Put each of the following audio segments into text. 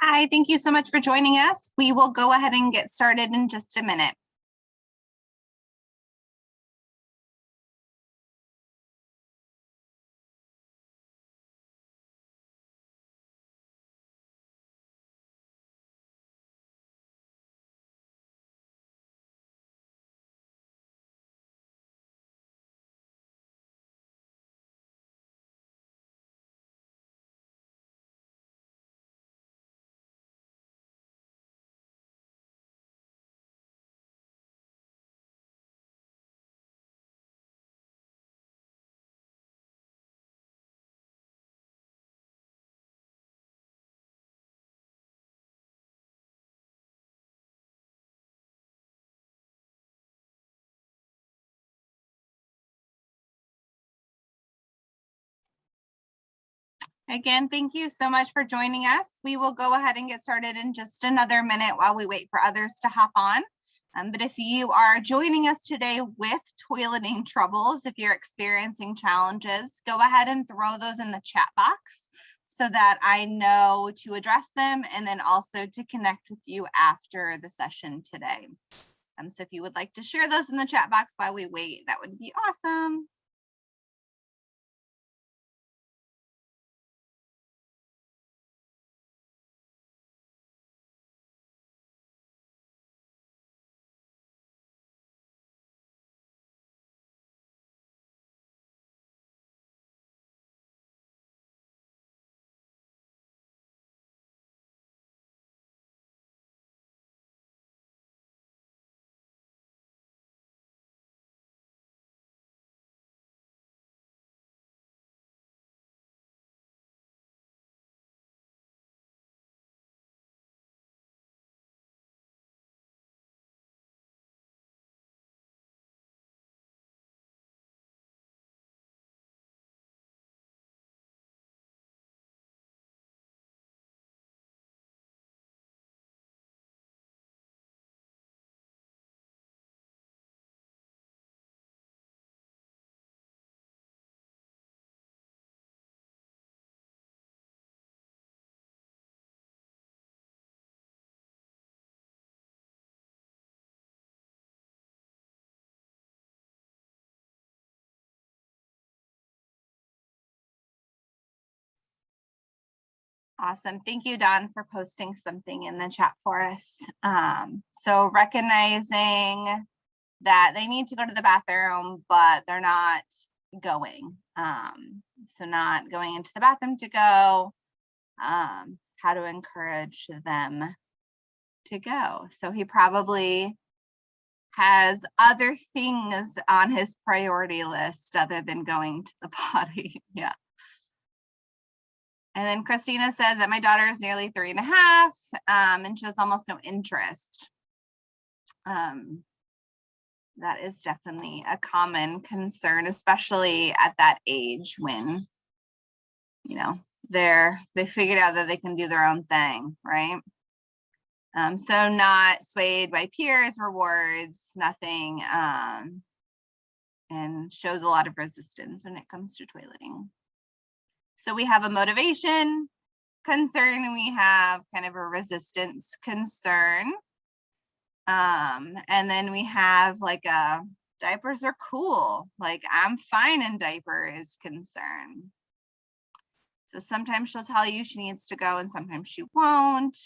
Hi, thank you so much for joining us. We will go ahead and get started in just a minute. Again, thank you so much for joining us. We will go ahead and get started in just another minute while we wait for others to hop on. But if you are joining us today with toileting troubles, if you're experiencing challenges, go ahead and throw those in the chat box so that I know to address them and then also to connect with you after the session today. So if you would like to share those in the chat box while we wait, that would be awesome. Awesome. Thank you, Don, for posting something in the chat for us. So recognizing that they need to go to the bathroom, but they're not going. So not going into the bathroom to go, how to encourage them to go. So he probably has other things on his priority list other than going to the potty. Yeah. And then Christina says that my daughter is nearly 3.5 and shows almost no interest. That is definitely a common concern, especially at that age when, you know, they figured out that they can do their own thing, right? So not swayed by peers, rewards, nothing, and shows a lot of resistance when it comes to toileting. So we have a motivation concern, we have kind of a resistance concern. And then we have like a diapers are cool, like I'm fine in diapers concern. So sometimes she'll tell you she needs to go and sometimes she won't.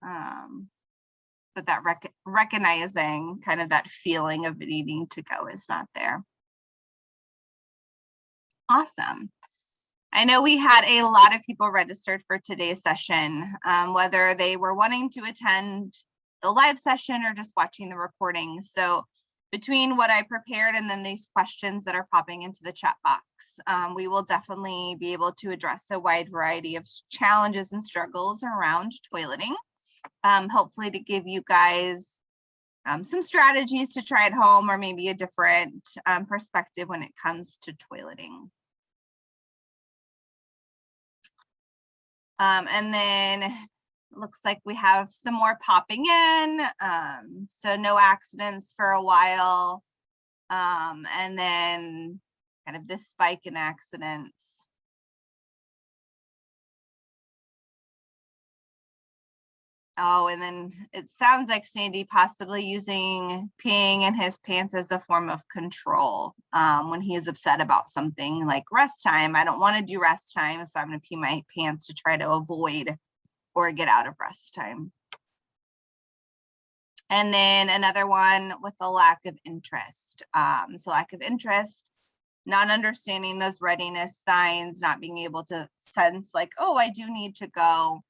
But that recognizing kind of that feeling of needing to go is not there. Awesome. I know we had a lot of people registered for today's session, whether they were wanting to attend the live session or just watching the recording. So between what I prepared and then these questions that are popping into the chat box, we will definitely be able to address a wide variety of challenges and struggles around toileting, hopefully to give you guys some strategies to try at home or maybe a different perspective when it comes to toileting. And then looks like we have some more popping in. So no accidents for a while. And then kind of this spike in accidents. Oh, and then it sounds like Sandy possibly using peeing in his pants as a form of control when he is upset about something like rest time. I don't want to do rest time, so I'm going to pee my pants to try to avoid or get out of rest time. And then another one with a lack of interest. So lack of interest, not understanding those readiness signs, not being able to sense like, oh, I do need to go.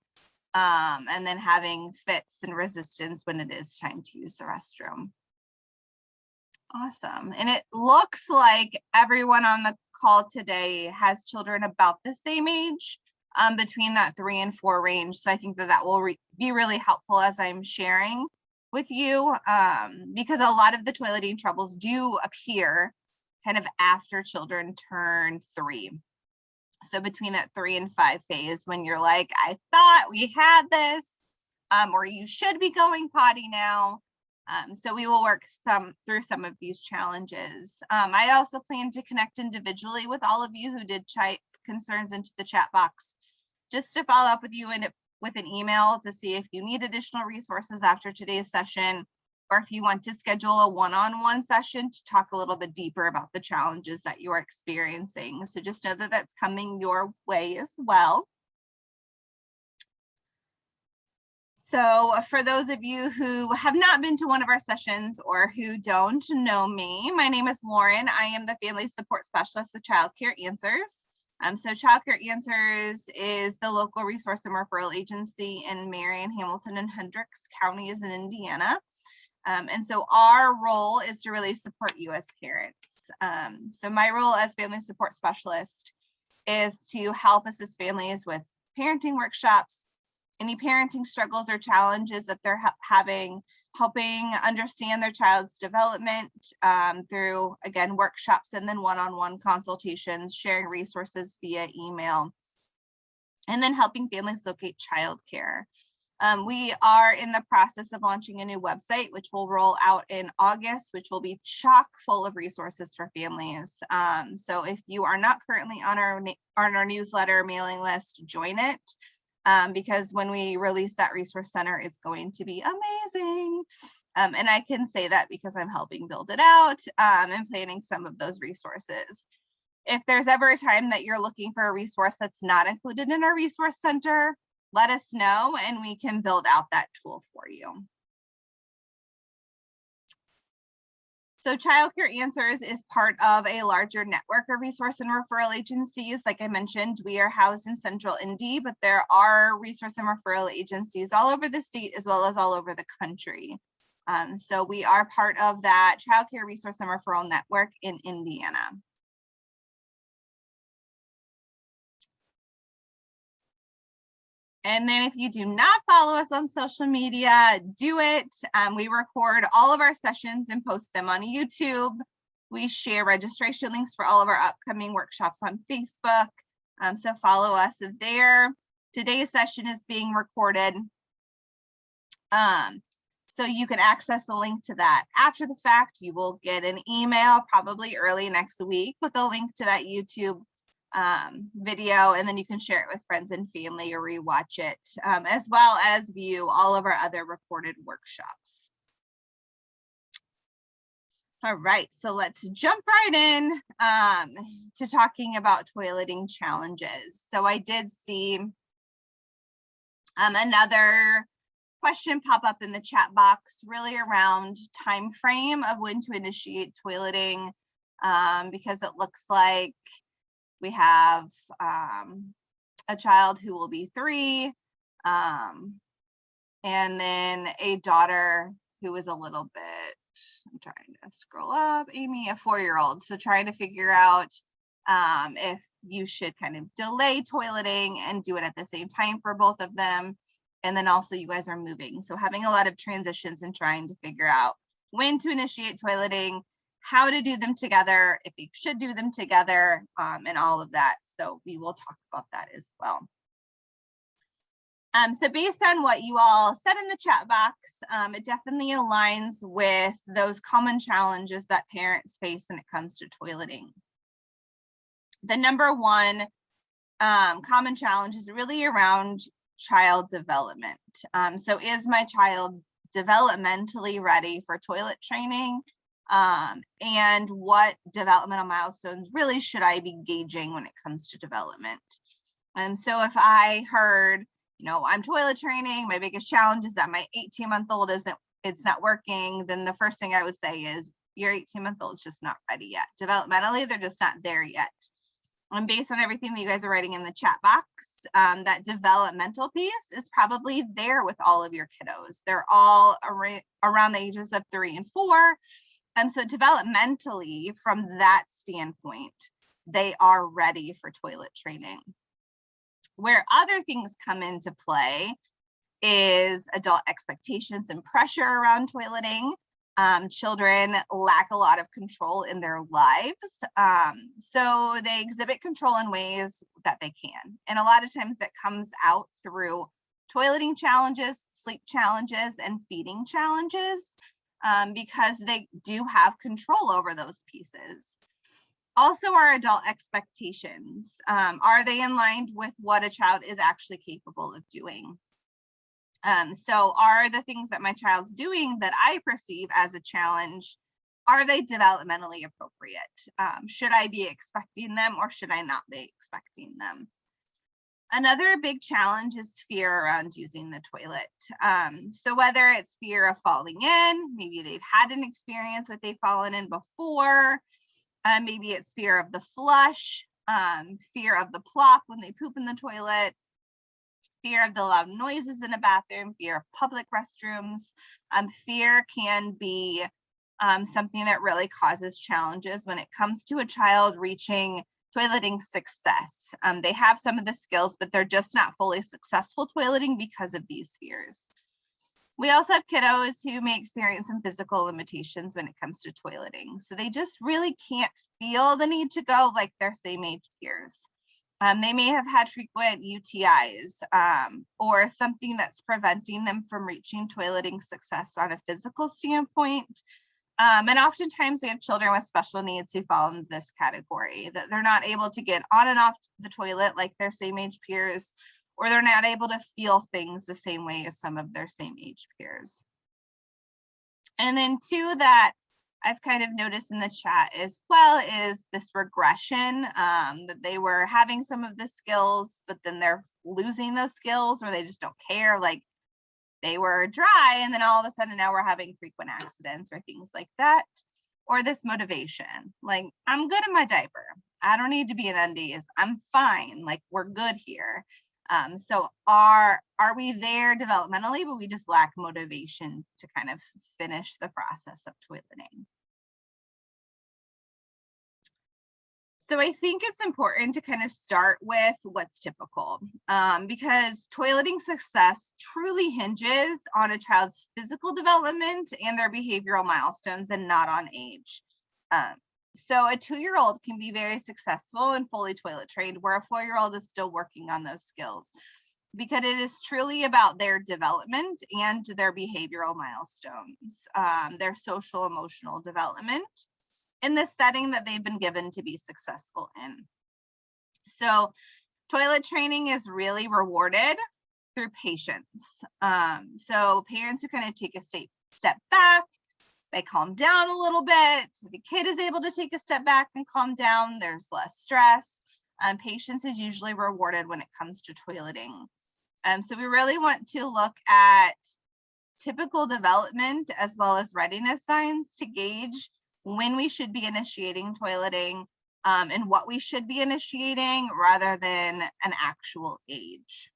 And then having fits and resistance when it is time to use the restroom. Awesome. And it looks like everyone on the call today has children about the same age, between that 3 and 4 range. So I think that will be really helpful as I'm sharing with you, because a lot of the toileting troubles do appear kind of after children turn 3. So between that 3 and 5 phase, when you're like, I thought we had this, or you should be going potty now. So we will work through some of these challenges. I also plan to connect individually with all of you who did type concerns into the chat box, just to follow up with you with an email to see if you need additional resources after today's session, or if you want to schedule a one-on-one session to talk a little bit deeper about the challenges that you are experiencing. So just know that that's coming your way as well. So for those of you who have not been to one of our sessions or who don't know me, my name is Lauren. I am the Family Support Specialist at Child Care Answers. So Child Care Answers is the local resource and referral agency in Marion, Hamilton, and Hendricks counties in Indiana. And so our role is to really support you as parents. So my role as Family Support Specialist is to help assist families with parenting workshops, any parenting struggles or challenges that they're having, helping understand their child's development through, again, workshops and then one-on-one consultations, sharing resources via email, and then helping families locate childcare. We are in the process of launching a new website, which will roll out in August, which will be chock full of resources for families. So if you are not currently on our newsletter mailing list, join it. Because when we release that resource center, it's going to be amazing. And I can say that because I'm helping build it out and planning some of those resources. If there's ever a time that you're looking for a resource that's not included in our resource center, let us know and we can build out that tool for you. So Child Care Answers is part of a larger network of resource and referral agencies. Like I mentioned, we are housed in Central Indy, but there are resource and referral agencies all over the state as well as all over the country. So we are part of that Child Care Resource and Referral Network in Indiana. And then if you do not follow us on social media, do it. We record all of our sessions and post them on YouTube. We share registration links for all of our upcoming workshops on Facebook. So follow us there. Today's session is being recorded. So you can access the link to that after the fact. You will get an email probably early next week with a link to that YouTube video, and then you can share it with friends and family or rewatch it, as well as view all of our other recorded workshops. All right, so let's jump right in to talking about toileting challenges. So I did see another question pop up in the chat box, really around time frame of when to initiate toileting, because it looks like we have a child who will be 3, and then a daughter who is a little bit, I'm trying to scroll up, Amy, a 4-year-old. So trying to figure out if you should kind of delay toileting and do it at the same time for both of them. And then also you guys are moving. So having a lot of transitions and trying to figure out when to initiate toileting, how to do them together, if you should do them together, and all of that. So we will talk about that as well. So based on what you all said in the chat box, it definitely aligns with those common challenges that parents face when it comes to toileting. The number one common challenge is really around child development. So is my child developmentally ready for toilet training? And what developmental milestones really should I be gauging when it comes to development? And so if I heard, I'm toilet training, my biggest challenge is that my 18-month-old it's not working, then the first thing I would say is your 18-month-old is just not ready yet. Developmentally, they're just not there yet. And based on everything that you guys are writing in the chat box, that developmental piece is probably there with all of your kiddos. They're all around the ages of 3 and 4. So developmentally, from that standpoint, they are ready for toilet training. Where other things come into play is adult expectations and pressure around toileting. Children lack a lot of control in their lives. So they exhibit control in ways that they can. And a lot of times that comes out through toileting challenges, sleep challenges, and feeding challenges, because they do have control over those pieces. Also, our adult expectations. Are they in line with what a child is actually capable of doing? So are the things that my child's doing that I perceive as a challenge, are they developmentally appropriate? Should I be expecting them or should I not be expecting them? Another big challenge is fear around using the toilet. So whether it's fear of falling in, maybe they've had an experience that they've fallen in before, maybe it's fear of the flush, fear of the plop when they poop in the toilet, fear of the loud noises in a bathroom, fear of public restrooms. Fear can be something that really causes challenges when it comes to a child reaching toileting success. They have some of the skills, but they're just not fully successful toileting because of these fears. We also have kiddos who may experience some physical limitations when it comes to toileting. So they just really can't feel the need to go like their same age peers. They may have had frequent UTIs or something that's preventing them from reaching toileting success on a physical standpoint. And oftentimes they have children with special needs who fall in this category, that they're not able to get on and off the toilet like their same age peers, or they're not able to feel things the same way as some of their same age peers. And then two that I've kind of noticed in the chat as well is this regression, that they were having some of the skills, but then they're losing those skills, or they just don't care. Like they were dry and then all of a sudden now we're having frequent accidents or things like that. Or this motivation, like I'm good in my diaper. I don't need to be in undies. I'm fine. Like we're good here. So are we there developmentally, but we just lack motivation to kind of finish the process of toileting? So I think it's important to kind of start with what's typical, because toileting success truly hinges on a child's physical development and their behavioral milestones and not on age. So a 2-year-old can be very successful and fully toilet trained, where a 4-year-old is still working on those skills, because it is truly about their development and their behavioral milestones, their social emotional development in the setting that they've been given to be successful in. So toilet training is really rewarded through patience. So parents who kind of take a step back, they calm down a little bit. The kid is able to take a step back and calm down. There's less stress. Patience is usually rewarded when it comes to toileting. So we really want to look at typical development as well as readiness signs to gauge when we should be initiating toileting, and what we should be initiating rather than an actual age.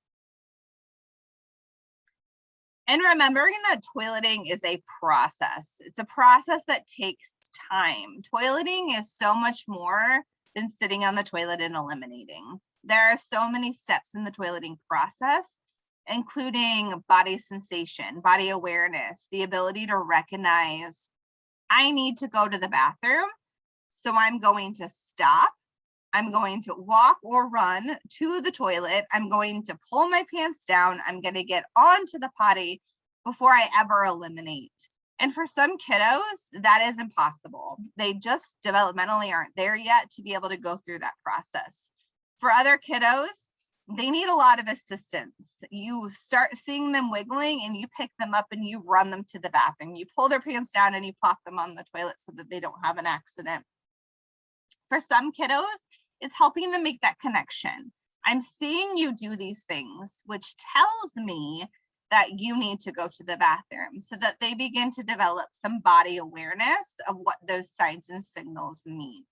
And remembering that toileting is a process. It's a process that takes time. Toileting is so much more than sitting on the toilet and eliminating. There are so many steps in the toileting process, including body sensation, body awareness, the ability to recognize, I need to go to the bathroom, so I'm going to stop. I'm going to walk or run to the toilet. I'm going to pull my pants down. I'm going to get onto the potty before I ever eliminate. And for some kiddos, that is impossible. They just developmentally aren't there yet to be able to go through that process. For other kiddos, they need a lot of assistance. You start seeing them wiggling and you pick them up and you run them to the bathroom. You pull their pants down and you plop them on the toilet so that they don't have an accident. For some kiddos, it's helping them make that connection. I'm seeing you do these things, which tells me that you need to go to the bathroom, so that they begin to develop some body awareness of what those signs and signals mean.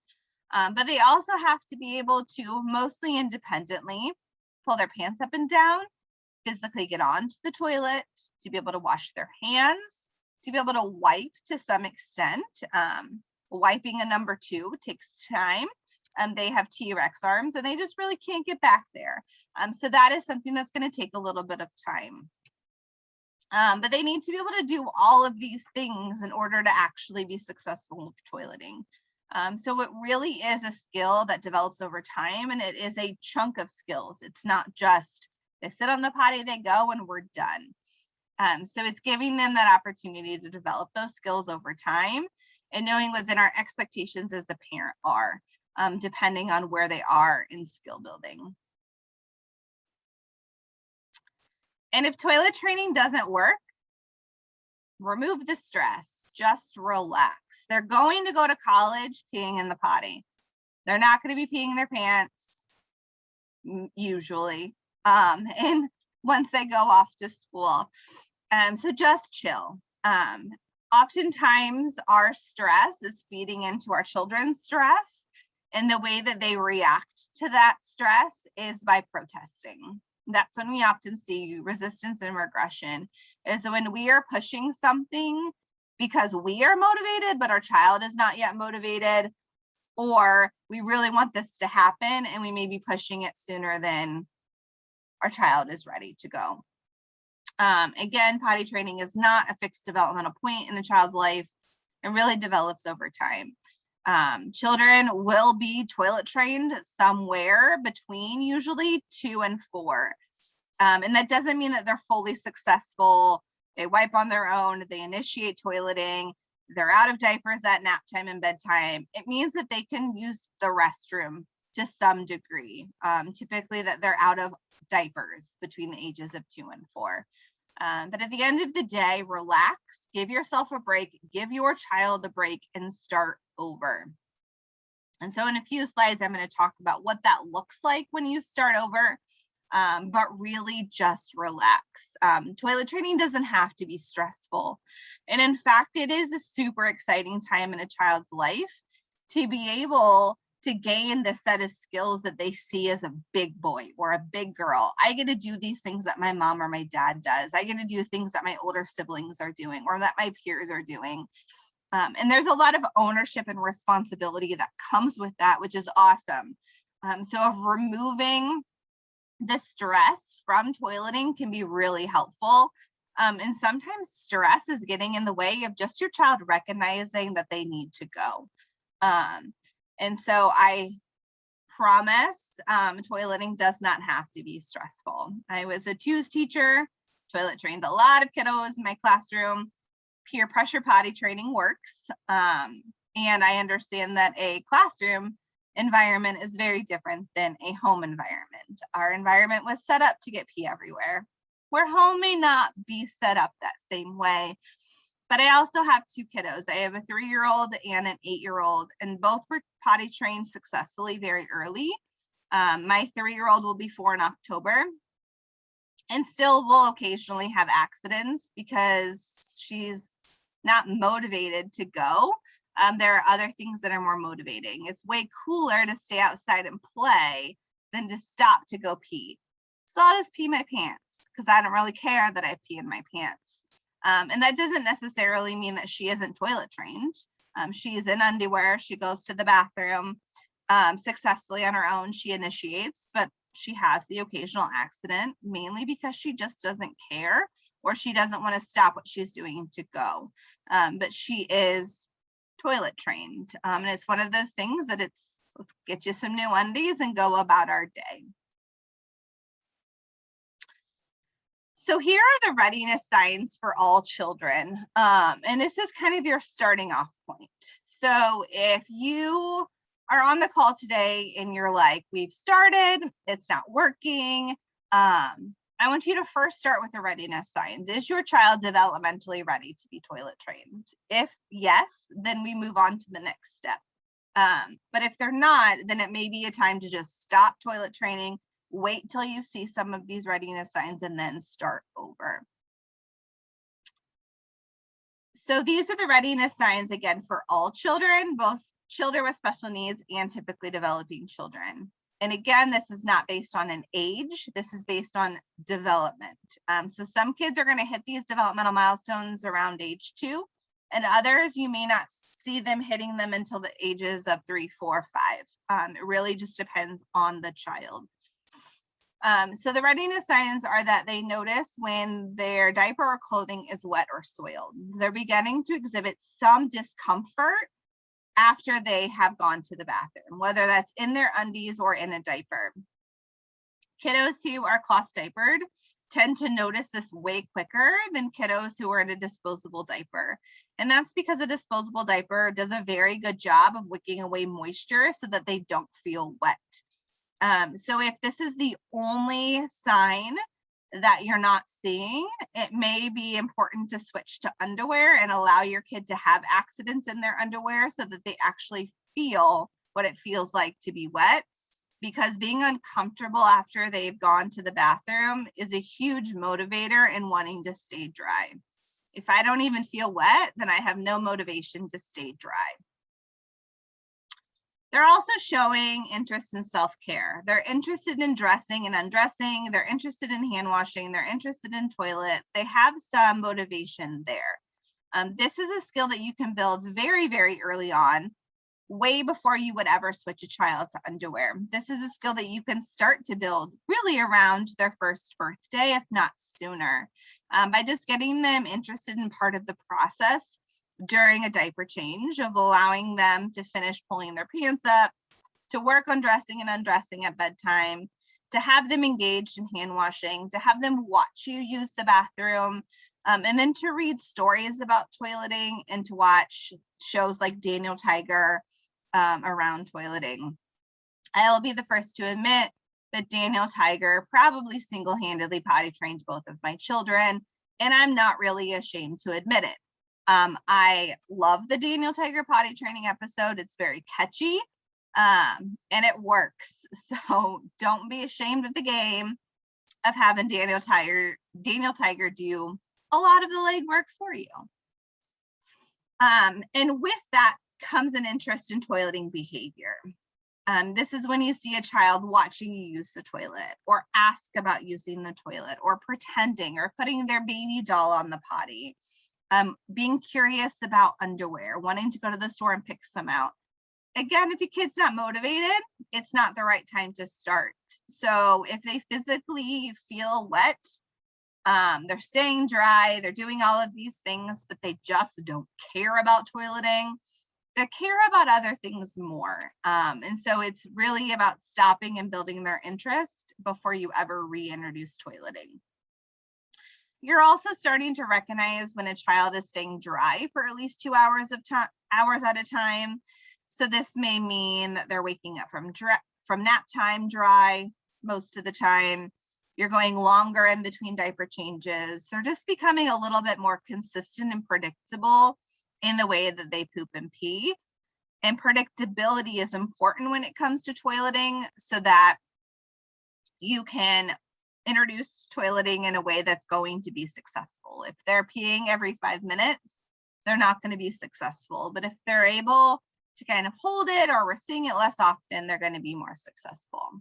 But they also have to be able to, mostly independently, pull their pants up and down, physically get onto the toilet, to be able to wash their hands, to be able to wipe to some extent. Wiping a number 2 takes time. They have T-Rex arms and they just really can't get back there. So that is something that's going to take a little bit of time. But they need to be able to do all of these things in order to actually be successful with toileting. So it really is a skill that develops over time, and it is a chunk of skills. It's not just they sit on the potty, they go, and we're done. So it's giving them that opportunity to develop those skills over time and knowing what then our expectations as a parent are, depending on where they are in skill building. And if toilet training doesn't work, remove the stress, just relax. They're going to go to college peeing in the potty. They're not going to be peeing their pants, usually, and once they go off to school. So just chill. Oftentimes our stress is feeding into our children's stress, and the way that they react to that stress is by protesting. That's when we often see resistance and regression, is when we are pushing something because we are motivated, but our child is not yet motivated, or we really want this to happen and we may be pushing it sooner than our child is ready to go. Again, potty training is not a fixed developmental point in a child's life. It really develops over time. Children will be toilet trained somewhere between usually 2 and 4. And that doesn't mean that they're fully successful. They wipe on their own, they initiate toileting, they're out of diapers at nap time and bedtime. It means that they can use the restroom to some degree. Typically that they're out of diapers between the ages of 2 and 4. But at the end of the day, relax, give yourself a break, give your child a break, and start over. And so in a few slides, I'm going to talk about what that looks like when you start over, but really just relax. Toilet training doesn't have to be stressful. And in fact, it is a super exciting time in a child's life to be able to gain the set of skills that they see as a big boy or a big girl. I get to do these things that my mom or my dad does. I get to do things that my older siblings are doing or that my peers are doing. And there's a lot of ownership and responsibility that comes with that, which is awesome. So of removing the stress from toileting can be really helpful. And sometimes stress is getting in the way of just your child recognizing that they need to go. And so I promise toileting does not have to be stressful. I was a TWS teacher, toilet trained a lot of kiddos in my classroom. Peer pressure potty training works. And I understand that a classroom environment is very different than a home environment. Our environment was set up to get pee everywhere, where home may not be set up that same way. But I also have 2 kiddos. I have a 3-year-old and an 8-year-old, and both were potty trained successfully very early. My 3-year-old will be 4 in October, and still will occasionally have accidents because she's not motivated to go. There are other things that are more motivating. It's way cooler to stay outside and play than to stop to go pee. So I'll just pee my pants because I don't really care that I pee in my pants. And that doesn't necessarily mean that she isn't toilet trained. She's in underwear. She goes to the bathroom successfully on her own. She initiates, but she has the occasional accident, mainly because she just doesn't care or she doesn't want to stop what she's doing to go. But she is toilet trained. And it's one of those things that let's get you some new undies and go about our day. So here are the readiness signs for all children. And this is kind of your starting off point. So if you are on the call today and you're like, we've started, it's not working, I want you to first start with the readiness signs. Is your child developmentally ready to be toilet trained? If yes, then we move on to the next step. But if they're not, then it may be a time to just stop toilet training, wait till you see some of these readiness signs, and then start over. So these are the readiness signs, again, for all children, both children with special needs and typically developing children. And again, this is not based on an age, this is based on development. So some kids are going to hit these developmental milestones around age 2, and others you may not see them hitting them until the ages of 3, 4, 5. It really just depends on the child. So the readiness signs are that they notice when their diaper or clothing is wet or soiled. They're beginning to exhibit some discomfort after they have gone to the bathroom, whether that's in their undies or in a diaper. Kiddos who are cloth diapered tend to notice this way quicker than kiddos who are in a disposable diaper. And that's because a disposable diaper does a very good job of wicking away moisture so that they don't feel wet. So if this is the only sign that you're not seeing, it may be important to switch to underwear and allow your kid to have accidents in their underwear so that they actually feel what it feels like to be wet, because being uncomfortable after they've gone to the bathroom is a huge motivator in wanting to stay dry. If I don't even feel wet, then I have no motivation to stay dry. They're also showing interest in self-care. They're interested in dressing and undressing. They're interested in hand washing. They're interested in toilet. They have some motivation there. This is a skill that you can build very, very early on, way before you would ever switch a child to underwear. This is a skill that you can start to build really around their first birthday, if not sooner, by just getting them interested in part of the process during a diaper change, of allowing them to finish pulling their pants up, to work on dressing and undressing at bedtime, to have them engaged in hand washing, to have them watch you use the bathroom, and then to read stories about toileting and to watch shows like Daniel Tiger around toileting. I'll be the first to admit that Daniel Tiger probably single-handedly potty trained both of my children, and I'm not really ashamed to admit it. I love the Daniel Tiger potty training episode. It's very catchy, and it works. So don't be ashamed of the game of having Daniel Tiger do a lot of the legwork for you. And with that comes an interest in toileting behavior. This is when you see a child watching you use the toilet, or ask about using the toilet, or pretending, or putting their baby doll on the potty. Being curious about underwear, wanting to go to the store and pick some out. Again, if your kid's not motivated, it's not the right time to start. So if they physically feel wet, they're staying dry, they're doing all of these things, but they just don't care about toileting, they care about other things more. And so it's really about stopping and building their interest before you ever reintroduce toileting. You're also starting to recognize when a child is staying dry for at least 2 hours at a time. So this may mean that they're waking up from nap time dry most of the time. You're going longer in between diaper changes. They're just becoming a little bit more consistent and predictable in the way that they poop and pee. And predictability is important when it comes to toileting, so that you can introduce toileting in a way that's going to be successful. If they're peeing every 5 minutes, they're not going to be successful. But if they're able to kind of hold it, or we're seeing it less often, they're going to be more successful.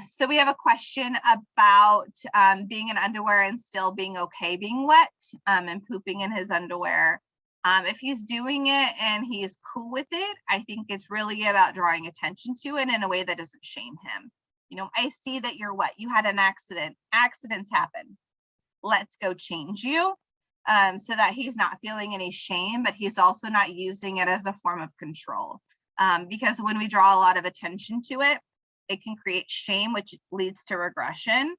So we have a question about being in underwear and still being okay being wet and pooping in his underwear. If he's doing it and he's cool with it, I think it's really about drawing attention to it in a way that doesn't shame him. You know, I see that you're wet. You had an accident. Accidents happen. Let's go change you, so that he's not feeling any shame, but he's also not using it as a form of control. Because when we draw a lot of attention to it, it can create shame, which leads to regression,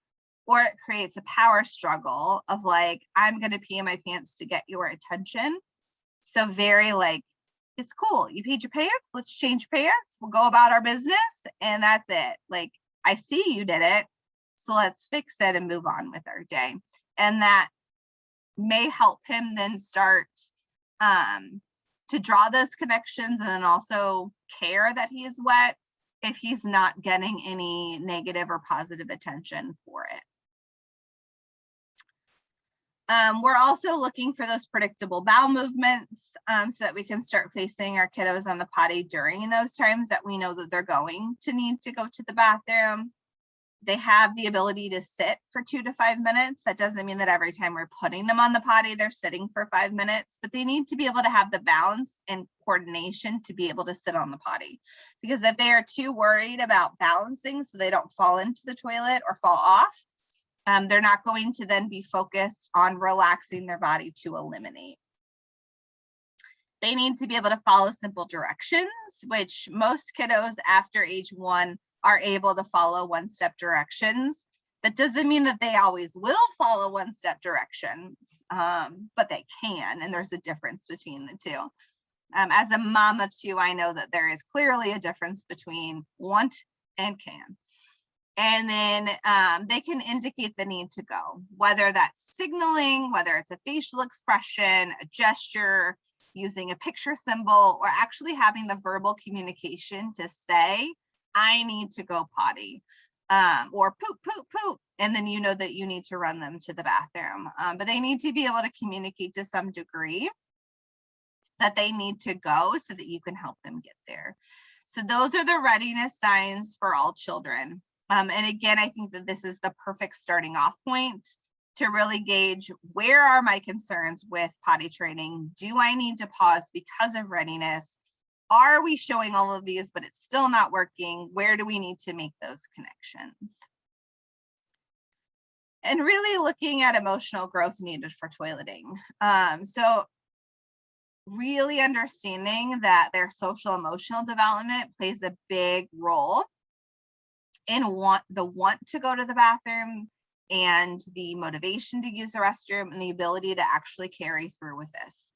or it creates a power struggle of like, I'm going to pee in my pants to get your attention. So very like, it's cool. You paid your pants, let's change pants. We'll go about our business and that's it. Like, I see you did it, so let's fix it and move on with our day. And that may help him then start to draw those connections and then also care that he's wet if he's not getting any negative or positive attention for it. We're also looking for those predictable bowel movements so that we can start placing our kiddos on the potty during those times that we know that they're going to need to go to the bathroom. They have the ability to sit for 2 to 5 minutes. That doesn't mean that every time we're putting them on the potty, they're sitting for 5 minutes, but they need to be able to have the balance and coordination to be able to sit on the potty. Because if they are too worried about balancing so they don't fall into the toilet or fall off, they're not going to then be focused on relaxing their body to eliminate. They need to be able to follow simple directions, which most kiddos after age 1 are able to follow one-step directions. That doesn't mean that they always will follow one-step directions, but they can, and there's a difference between the two. As a mom of 2, I know that there is clearly a difference between want and can. And then they can indicate the need to go, whether that's signaling, whether it's a facial expression, a gesture, using a picture symbol, or actually having the verbal communication to say, I need to go potty, or poop, poop, poop. And then you know that you need to run them to the bathroom. But they need to be able to communicate to some degree that they need to go so that you can help them get there. So those are the readiness signs for all children. And again, I think that this is the perfect starting off point to really gauge, where are my concerns with potty training? Do I need to pause because of readiness? Are we showing all of these, but it's still not working? Where do we need to make those connections? And really looking at emotional growth needed for toileting. So really understanding that their social emotional development plays a big role in the want to go to the bathroom and the motivation to use the restroom and the ability to actually carry through with this.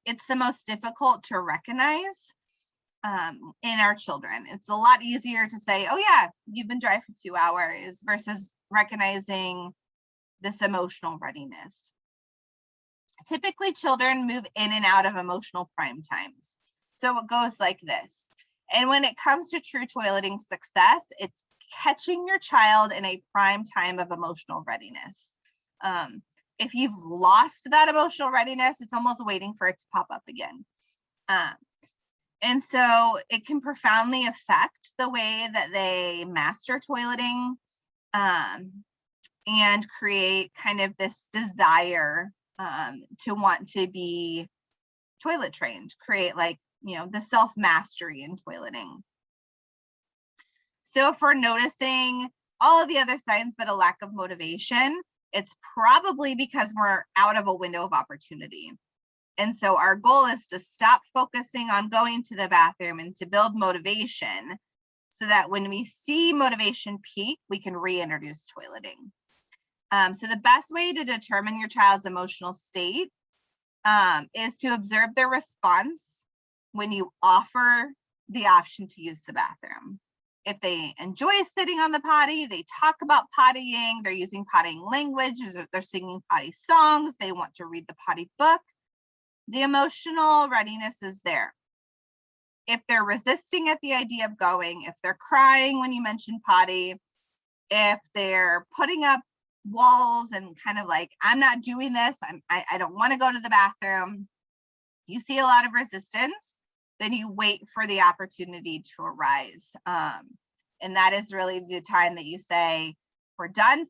It's the most difficult to recognize in our children. It's a lot easier to say, oh yeah, you've been dry for 2 hours, versus recognizing this emotional readiness. Typically, children move in and out of emotional prime times. So it goes like this. And when it comes to true toileting success, it's catching your child in a prime time of emotional readiness. If you've lost that emotional readiness, it's almost waiting for it to pop up again. And so it can profoundly affect the way that they master toileting and create kind of this desire to want to be toilet trained, create like, the self-mastery in toileting. So if we're noticing all of the other signs but a lack of motivation, it's probably because we're out of a window of opportunity. And so our goal is to stop focusing on going to the bathroom and to build motivation so that when we see motivation peak, we can reintroduce toileting. So the best way to determine your child's emotional state is to observe their response when you offer the option to use the bathroom. If they enjoy sitting on the potty, they talk about pottying, they're using pottying language, they're singing potty songs, they want to read the potty book, the emotional readiness is there. If they're resisting at the idea of going, if they're crying when you mention potty, if they're putting up walls and kind of like, I'm not doing this, I don't want to go to the bathroom, you see a lot of resistance, then you wait for the opportunity to arise. And that is really the time that you say, we're done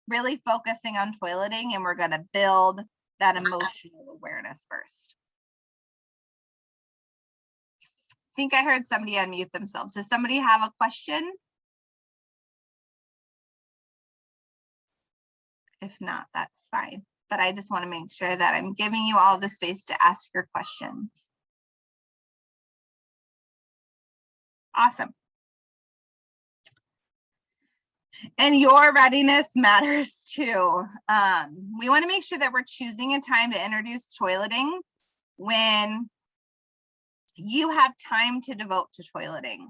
really focusing on toileting and we're going to build that emotional awareness first. I think I heard somebody unmute themselves. Does somebody have a question? If not, that's fine. But I just want to make sure that I'm giving you all the space to ask your questions. Awesome. And your readiness matters too. We want to make sure that we're choosing a time to introduce toileting when you have time to devote to toileting.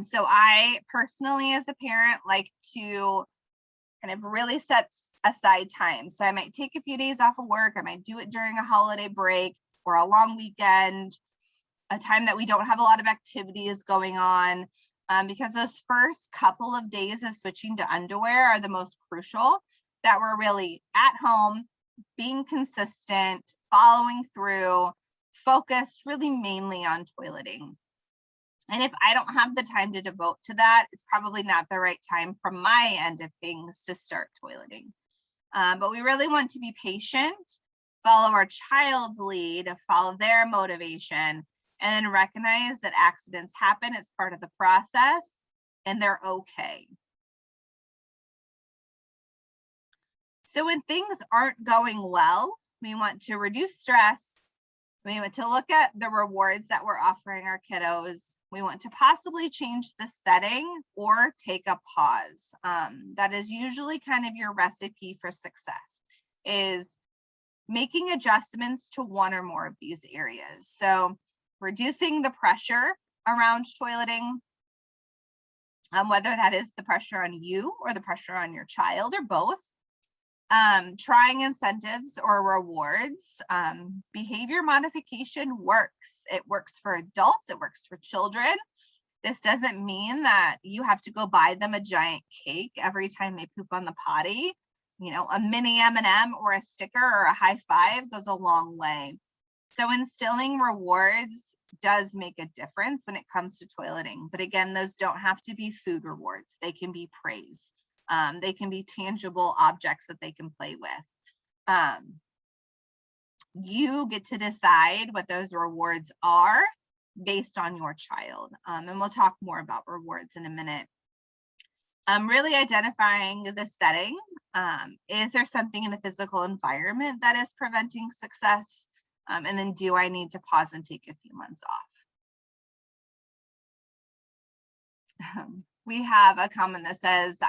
So I personally, as a parent, like to kind of really set aside time. So I might take a few days off of work. I might do it during a holiday break or a long weekend, a time that we don't have a lot of activities going on, because those first couple of days of switching to underwear are the most crucial, that we're really at home, being consistent, following through, focused really mainly on toileting. And if I don't have the time to devote to that, it's probably not the right time from my end of things to start toileting. But we really want to be patient, follow our child's lead, follow their motivation, and then recognize that accidents happen. It's part of the process and they're okay. So when things aren't going well, we want to reduce stress. We want to look at the rewards that we're offering our kiddos. We want to possibly change the setting or take a pause. That is usually kind of your recipe for success, is making adjustments to one or more of these areas. So reducing the pressure around toileting, whether that is the pressure on you or the pressure on your child or both. Trying incentives or rewards. Behavior modification works. It works for adults, it works for children. This doesn't mean that you have to go buy them a giant cake every time they poop on the potty. You know, a mini M&M or a sticker or a high five goes a long way. So instilling rewards does make a difference when it comes to toileting. But again, those don't have to be food rewards. They can be praise. They can be tangible objects that they can play with. You get to decide what those rewards are based on your child. And we'll talk more about rewards in a minute. Really identifying the setting. Is there something in the physical environment that is preventing success? And then do I need to pause and take a few months off? We have a comment that says,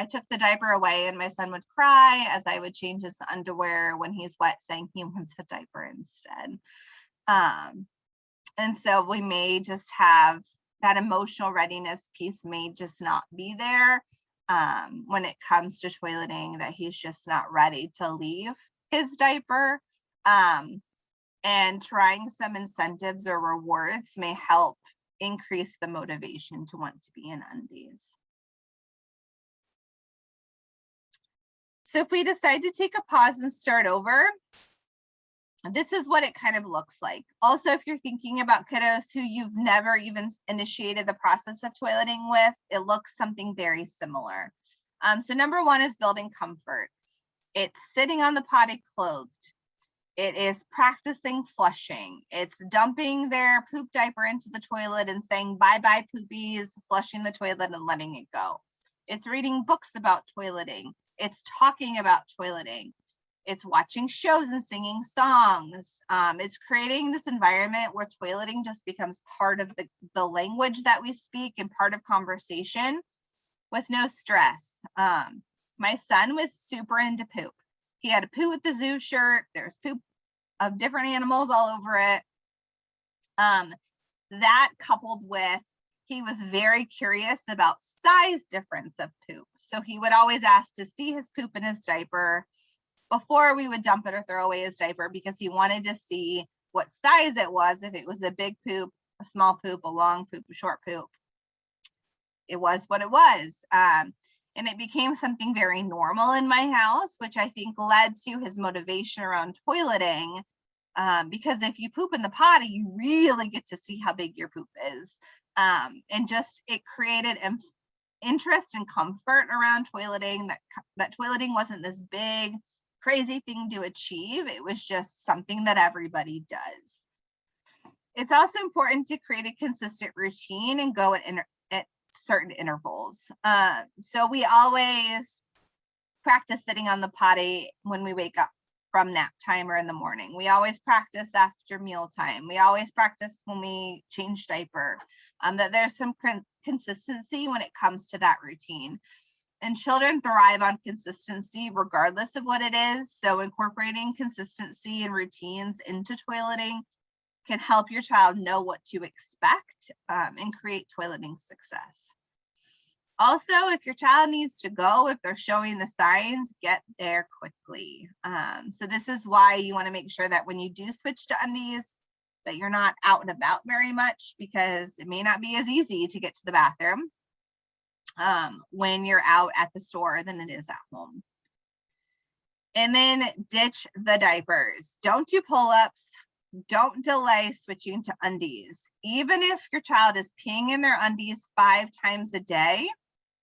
I took the diaper away and my son would cry as I would change his underwear when he's wet, saying he wants a diaper instead. And so we may just have that emotional readiness piece may just not be there when it comes to toileting, that he's just not ready to leave his diaper. And trying some incentives or rewards may help increase the motivation to want to be in undies. So if we decide to take a pause and start over, this is what it kind of looks like. Also, if you're thinking about kiddos who you've never even initiated the process of toileting with, it looks something very similar. So number one is building comfort. It's sitting on the potty clothed. It is practicing flushing. It's dumping their poop diaper into the toilet and saying, bye-bye poopies, flushing the toilet and letting it go. It's reading books about toileting. It's talking about toileting. It's watching shows and singing songs. It's creating this environment where toileting just becomes part of the language that we speak and part of conversation with no stress. My son was super into poop. He had a poo at the zoo shirt. There's poop of different animals all over it. That coupled with, he was very curious about size difference of poop. So he would always ask to see his poop in his diaper before we would dump it or throw away his diaper, because he wanted to see what size it was. If it was a big poop, a small poop, a long poop, a short poop, it was what it was. And it became something very normal in my house, which I think led to his motivation around toileting. Because if you poop in the potty, you really get to see how big your poop is. And just, it created interest and comfort around toileting, that toileting wasn't this big, crazy thing to achieve. It was just something that everybody does. It's also important to create a consistent routine and go at certain intervals. So we always practice sitting on the potty when we wake up from nap time or in the morning. We always practice after mealtime. We always practice when we change diaper. That there's some consistency when it comes to that routine. And children thrive on consistency regardless of what it is. So incorporating consistency and routines into toileting can help your child know what to expect and create toileting success. Also, if your child needs to go, if they're showing the signs, get there quickly. So this is why you want to make sure that when you do switch to undies, that you're not out and about very much, because it may not be as easy to get to the bathroom when you're out at the store than it is at home. And then ditch the diapers. Don't do pull-ups. Don't delay switching to undies. Even if your child is peeing in their undies 5 times a day,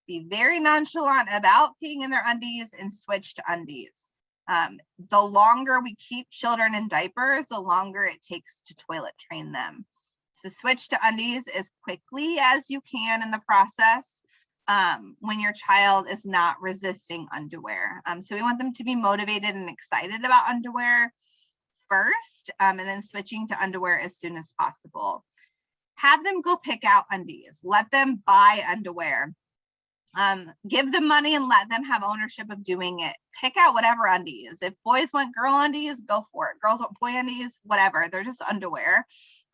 be very nonchalant about peeing in their undies and switch to undies. The longer we keep children in diapers, the longer it takes to toilet train them. So switch to undies as quickly as you can in the process when your child is not resisting underwear. So we want them to be motivated and excited about underwear first, and then switching to underwear as soon as possible. Have them go pick out undies. Let them buy underwear. Give them money and let them have ownership of doing it. Pick out whatever undies. If boys want girl undies, go for it. Girls want boy undies, whatever. They're just underwear.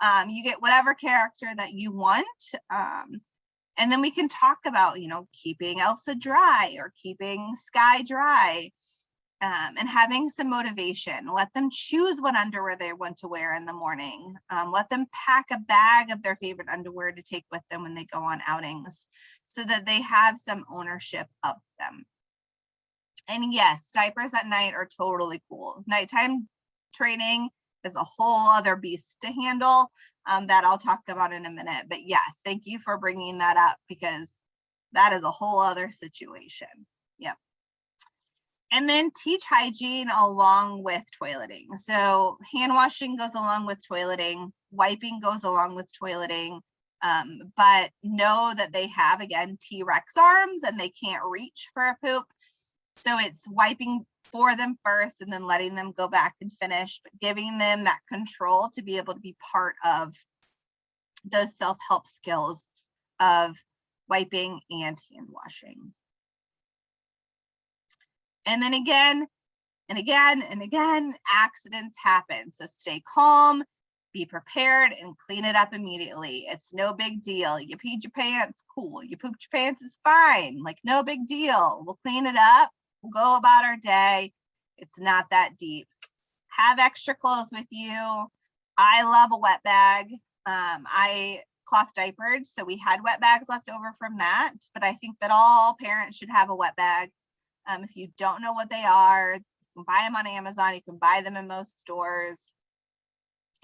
You get whatever character that you want. And then we can talk about, keeping Elsa dry or keeping Sky dry, and having some motivation. Let them choose what underwear they want to wear in the morning. Let them pack a bag of their favorite underwear to take with them when they go on outings, so that they have some ownership of them. And yes, diapers at night are totally cool. Nighttime training is a whole other beast to handle that I'll talk about in a minute. But yes, thank you for bringing that up, because that is a whole other situation. Yep. And then teach hygiene along with toileting. So hand washing goes along with toileting, wiping goes along with toileting, but know that they have, again, T-Rex arms and they can't reach for a poop. So it's wiping for them first and then letting them go back and finish, but giving them that control to be able to be part of those self-help skills of wiping and hand washing. And then again and again and again, accidents happen. So stay calm, be prepared, and clean it up immediately. It's no big deal. You peed your pants, cool. You pooped your pants, it's fine. Like, no big deal. We'll clean it up. We'll go about our day. It's not that deep. Have extra clothes with you. I love a wet bag. I cloth diapered, so we had wet bags left over from that, but I think that all parents should have a wet bag. If you don't know what they are, you can buy them on Amazon. You can buy them in most stores.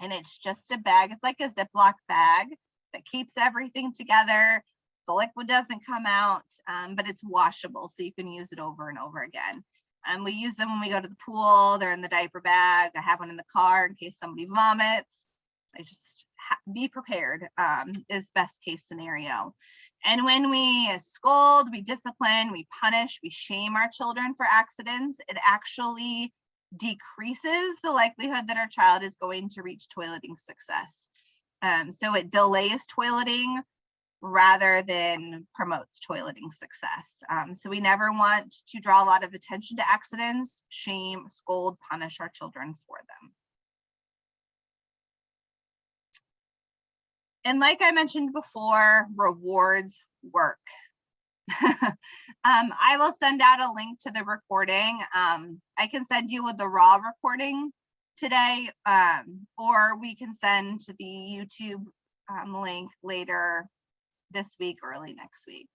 And it's just a bag. It's like a Ziploc bag that keeps everything together. The liquid doesn't come out, but it's washable, so you can use it over and over again. We use them when we go to the pool. They're in the diaper bag. I have one in the car in case somebody vomits. I just be prepared is best case scenario. And when we scold, we discipline, we punish, we shame our children for accidents, it actually decreases the likelihood that our child is going to reach toileting success. So it delays toileting rather than promotes toileting success. So we never want to draw a lot of attention to accidents, shame, scold, punish our children for them. And like I mentioned before, rewards work. I will send out a link to the recording. I can send you with the raw recording today, or we can send to the YouTube link later this week, early next week.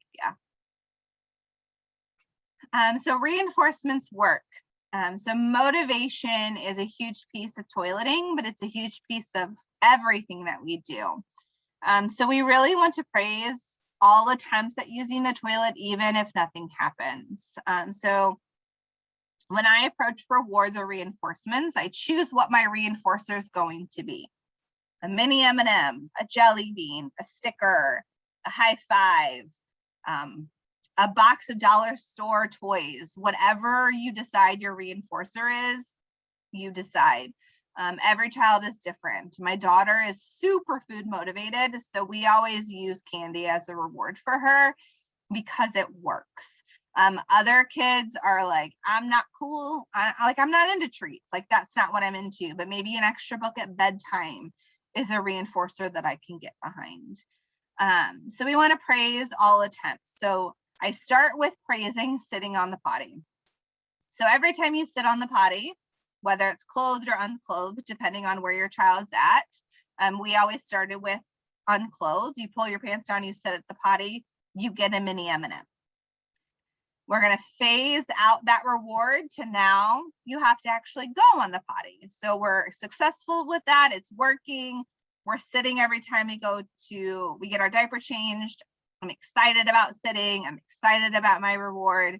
Yeah. So reinforcements work. So motivation is a huge piece of toileting, but it's a huge piece of everything that we do. So we really want to praise all attempts at using the toilet, even if nothing happens. So when I approach rewards or reinforcements, I choose what my reinforcer is going to be. A mini M&M, a jelly bean, a sticker, a high five, a box of dollar store toys. Whatever you decide your reinforcer is, you decide. Every child is different. My daughter is super food motivated, so we always use candy as a reward for her because it works. Other kids are like, I'm not cool. I'm not into treats. Like, that's not what I'm into, but maybe an extra book at bedtime is a reinforcer that I can get behind. So we want to praise all attempts. So I start with praising sitting on the potty. So every time you sit on the potty, whether it's clothed or unclothed, depending on where your child's at, we always started with unclothed. You pull your pants down, you sit at the potty, you get a mini M&M. We're going to phase out that reward to now you have to actually go on the potty. So we're successful with that. It's working. We're sitting every time we get our diaper changed. I'm excited about sitting. I'm excited about my reward.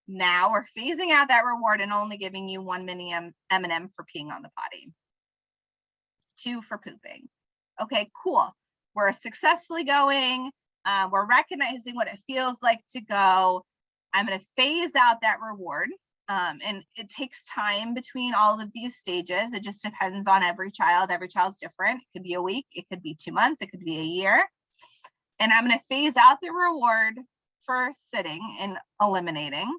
Now we're phasing out that reward and only giving you one mini M&M for peeing on the potty. 2 for pooping. Okay, cool. We're successfully going. We're recognizing what it feels like to go. I'm going to phase out that reward. And it takes time between all of these stages. It just depends on every child. Every child's different. It could be a week. It could be 2 months. It could be a year. And I'm going to phase out the reward for sitting and eliminating.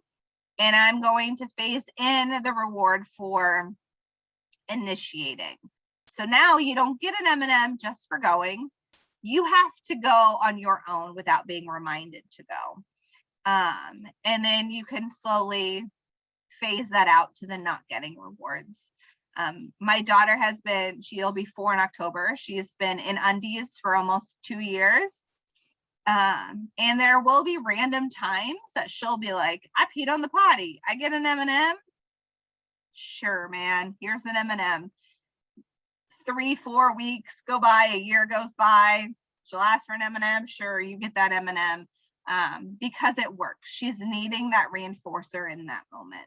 And I'm going to phase in the reward for initiating. So now you don't get an M&M just for going. You have to go on your own without being reminded to go. And then you can slowly phase that out to the not getting rewards. My daughter she'll be 4 in October. She's been in undies for almost 2 years. And there will be random times that she'll be like, I peed on the potty. I get an M&M. Sure, man, here's an M&M. 3-4 weeks go by, a year goes by. She'll ask for an M&M. Sure, you get that M&M. Because it works. She's needing that reinforcer in that moment.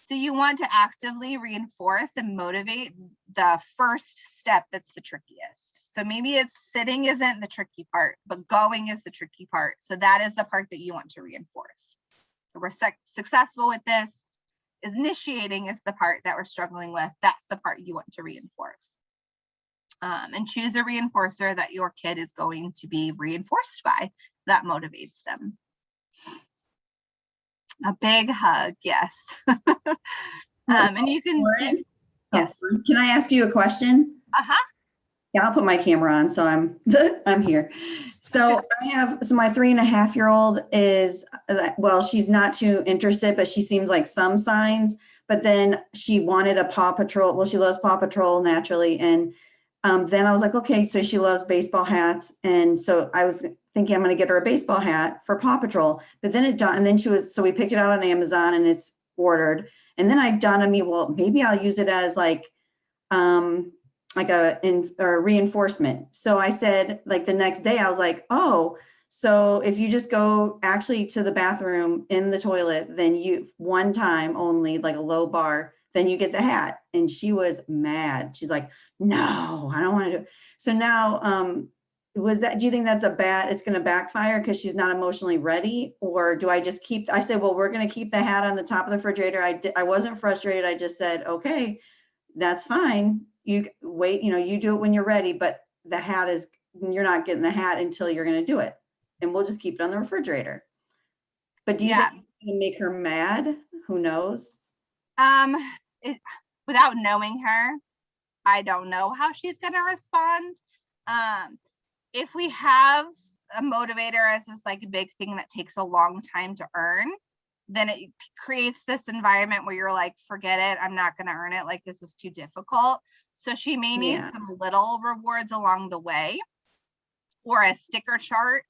So you want to actively reinforce and motivate the first step that's the trickiest. So maybe it's sitting isn't the tricky part, but going is the tricky part. So that is the part that you want to reinforce. So we're successful with this. Initiating is the part that we're struggling with. That's the part you want to reinforce. And choose a reinforcer that your kid is going to be reinforced by. That motivates them. A big hug, yes. And you can do, yes. Can I ask you a question? Yeah, I'll put my camera on, so I'm here. So my 3.5-year-old is, well, she's not too interested, but she seems like some signs. But then she wanted a Paw Patrol. Well, she loves Paw Patrol naturally, and then I was like, okay, so she loves baseball hats, and so I was thinking I'm going to get her a baseball hat for Paw Patrol. But then so we picked it out on Amazon and it's ordered. And then it dawned on me, well, maybe I'll use it as like a reinforcement. So I said, like the next day, I was like, oh, so if you just go actually to the bathroom in the toilet, then you one time only, like a low bar, then you get the hat. And she was mad. She's like, no, I don't want to do it. So now, do you think that's it's going to backfire because she's not emotionally ready? Or do I just I said, well, we're going to keep the hat on the top of the refrigerator. I wasn't frustrated. I just said, okay, that's fine. You wait, you do it when you're ready, but you're not getting the hat until you're going to do it. And we'll just keep it on the refrigerator. But do you think it's going to make her mad? Who knows? Without knowing her, I don't know how she's going to respond. If we have a motivator as this like big thing that takes a long time to earn, then it creates this environment where you're like, forget it, I'm not going to earn it. Like, this is too difficult. So she may need some little rewards along the way, or a sticker chart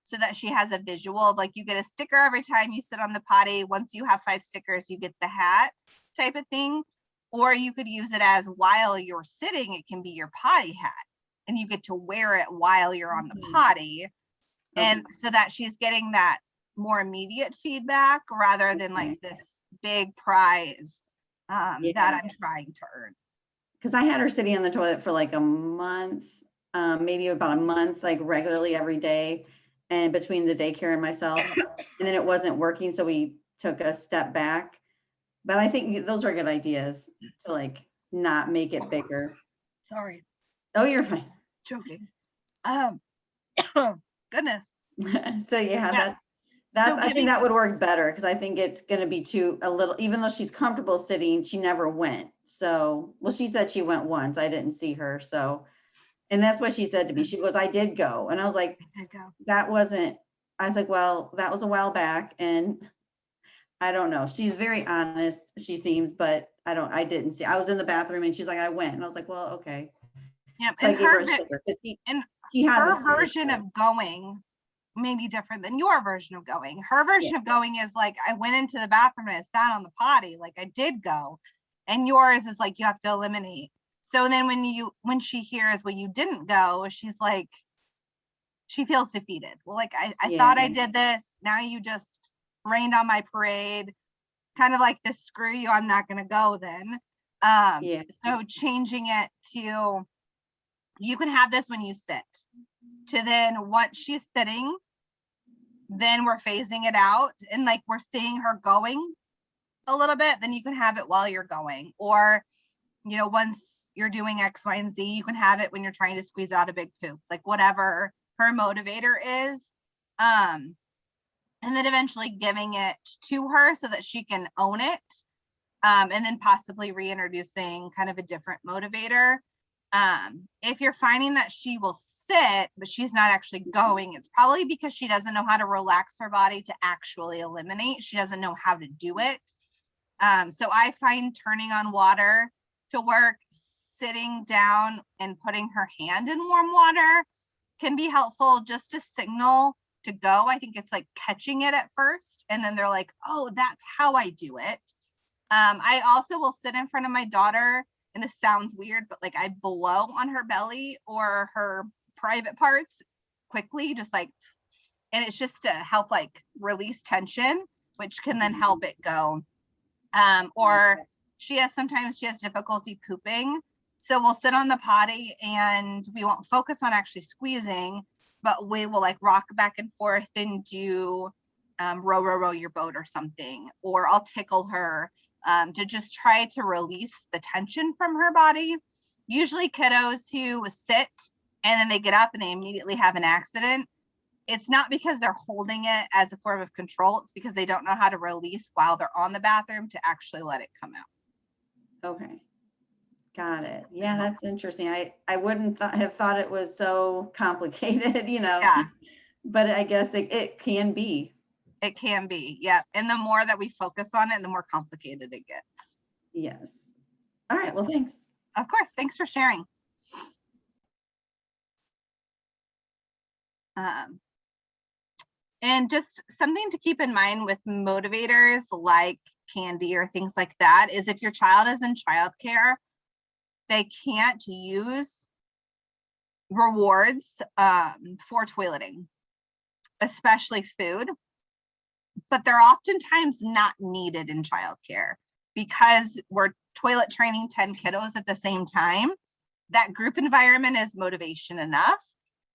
so that she has a visual. Like, you get a sticker every time you sit on the potty. Once you have 5 stickers, you get the hat type of thing. Or you could use it as, while you're sitting, it can be your potty hat, and you get to wear it while you're on the potty. And so that she's getting that more immediate feedback rather than like this big prize that I'm trying to earn. Because I had her sitting on the toilet for like a month, maybe about a month, like regularly every day, and between the daycare and myself, and then it wasn't working. So we took a step back. But I think those are good ideas to like not make it bigger. Sorry. Oh, you're fine. Joking. Goodness. So I think that would work better, because I think it's going to be even though she's comfortable sitting, she never went. So, well, she said she went once. I didn't see her. So And that's what she said to me. She goes, I did go. And I was like, I did go. that wasn't, I was like, well, that was a while back. And I don't know. She's very honest, she seems, but I didn't see. I was in the bathroom and she's like, I went. And I was like, well, okay. Yep. So I gave her a sticker because And she has a her sticker. version of going may be different than your version of going. Her version of going is like, I went into the bathroom and I sat on the potty, like I did go. And yours is like, you have to eliminate. So then when she hears, well, you didn't go, she's like, she feels defeated. Well, like, I thought I did this. Now you just rained on my parade. Kind of like this, screw you, I'm not going to go then. So changing it to, you can have this when you sit, to then once she's sitting, then we're phasing it out and like we're seeing her going a little bit, then you can have it while you're going. Or, you know, once you're doing X, Y, and Z, you can have it when you're trying to squeeze out a big poop, like whatever her motivator is. And then eventually giving it to her so that she can own it. And then possibly reintroducing kind of a different motivator. If you're finding that she will sit, but she's not actually going, it's probably because she doesn't know how to relax her body to actually eliminate. She doesn't know how to do it. So I find turning on water to work, sitting down and putting her hand in warm water can be helpful just to signal to go. I think it's like catching it at first, and then they're like, oh, that's how I do it. I also will sit in front of my daughter, and this sounds weird, but like I blow on her belly or her private parts quickly, just like, and it's just to help like release tension, which can then help it go. Or sometimes she has difficulty pooping. So we'll sit on the potty and we won't focus on actually squeezing, but we will like rock back and forth and do row your boat or something, or I'll tickle her to just try to release the tension from her body. Usually kiddos who sit and then they get up and they immediately have an accident, it's not because they're holding it as a form of control, it's because they don't know how to release while they're on the bathroom to actually let it come out. Okay. Got it. Yeah, that's interesting. I wouldn't have thought it was so complicated, you know. Yeah. But I guess it can be. It can be, yeah. And the more that we focus on it, the more complicated it gets. Yes. All right. Well, thanks. Of course. Thanks for sharing. And just something to keep in mind with motivators like candy or things like that is if your child is in childcare, they can't use rewards for toileting, especially food, but they're oftentimes not needed in childcare because we're toilet training 10 kiddos at the same time. That group environment is motivation enough,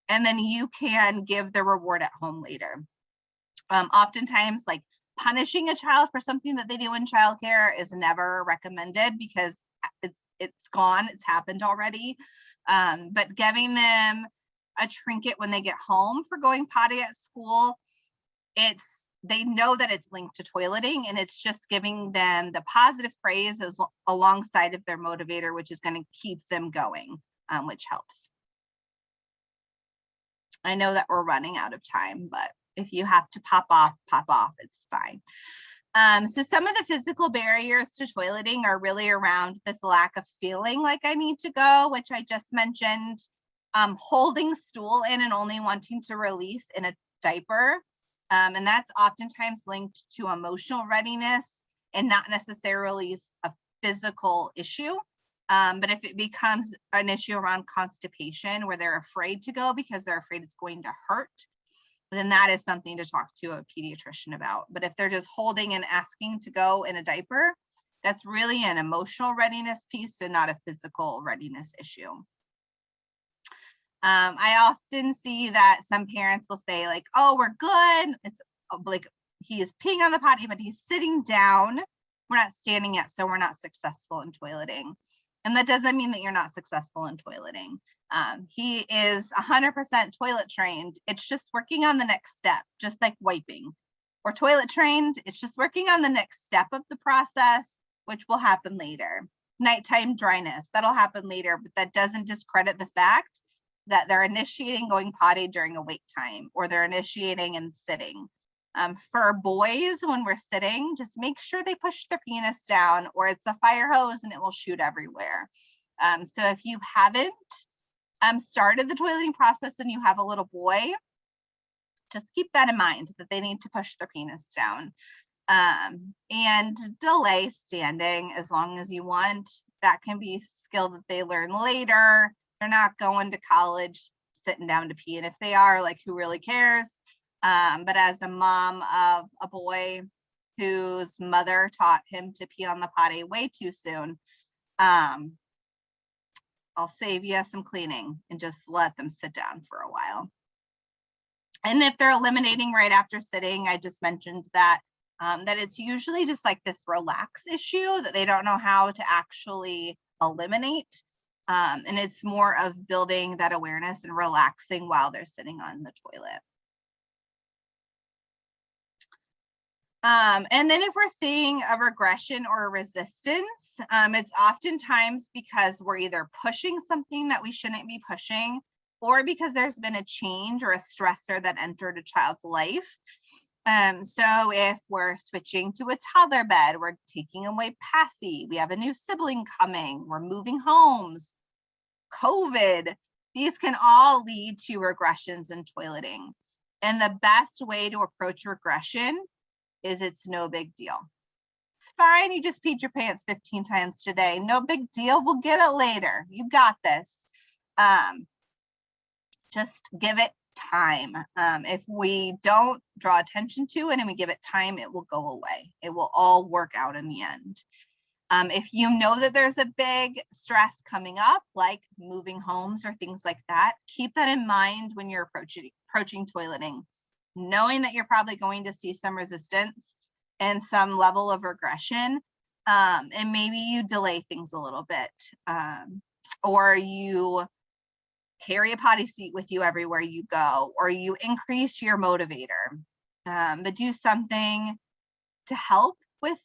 and then you can give the reward at home later. Oftentimes, like punishing a child for something that they do in childcare is never recommended because it's gone, it's happened already. But giving them a trinket when they get home for going potty at school, they know that it's linked to toileting, and it's just giving them the positive phrase alongside of their motivator, which is going to keep them going, which helps. I know that we're running out of time, but if you have to pop off, it's fine. So some of the physical barriers to toileting are really around this lack of feeling like I need to go, which I just mentioned, holding stool in and only wanting to release in a diaper. And that's oftentimes linked to emotional readiness and not necessarily a physical issue. But if it becomes an issue around constipation where they're afraid to go because they're afraid it's going to hurt, then that is something to talk to a pediatrician about. But if they're just holding and asking to go in a diaper, that's really an emotional readiness piece and not a physical readiness issue. I often see that some parents will say like, oh, we're good. It's like he is peeing on the potty, but he's sitting down. We're not standing yet, so we're not successful in toileting. And that doesn't mean that you're not successful in toileting. He is 100% toilet trained. It's just working on the next step, just like wiping. Or toilet trained, it's just working on the next step of the process, which will happen later. Nighttime dryness, that'll happen later, but that doesn't discredit the fact that they're initiating going potty during a wait time, or they're initiating and sitting. For boys, when we're sitting, just make sure they push their penis down, or it's a fire hose and it will shoot everywhere. So if you haven't started the toileting process and you have a little boy, just keep that in mind, that they need to push their penis down. And delay standing as long as you want. That can be a skill that they learn later. They're not going to college sitting down to pee, and if they are, like, who really cares? But as a mom of a boy whose mother taught him to pee on the potty way too soon, I'll save you some cleaning and just let them sit down for a while. And if they're eliminating right after sitting, I just mentioned that that it's usually just like this relax issue that they don't know how to actually eliminate. And it's more of building that awareness and relaxing while they're sitting on the toilet. And then if we're seeing a regression or a resistance, it's oftentimes because we're either pushing something that we shouldn't be pushing, or because there's been a change or a stressor that entered a child's life. So if we're switching to a toddler bed, we're taking away Passy, we have a new sibling coming, we're moving homes, COVID, these can all lead to regressions in toileting. And the best way to approach regression is it's no big deal. It's fine, you just peed your pants 15 times today. No big deal, we'll get it later. You got this. Just give it time. If we don't draw attention to it and we give it time, it will go away. It will all work out in the end. If you know that there's a big stress coming up, like moving homes or things like that, keep that in mind when you're approaching toileting, knowing that you're probably going to see some resistance and some level of regression. And maybe you delay things a little bit, or you carry a potty seat with you everywhere you go, or you increase your motivator, but do something to help with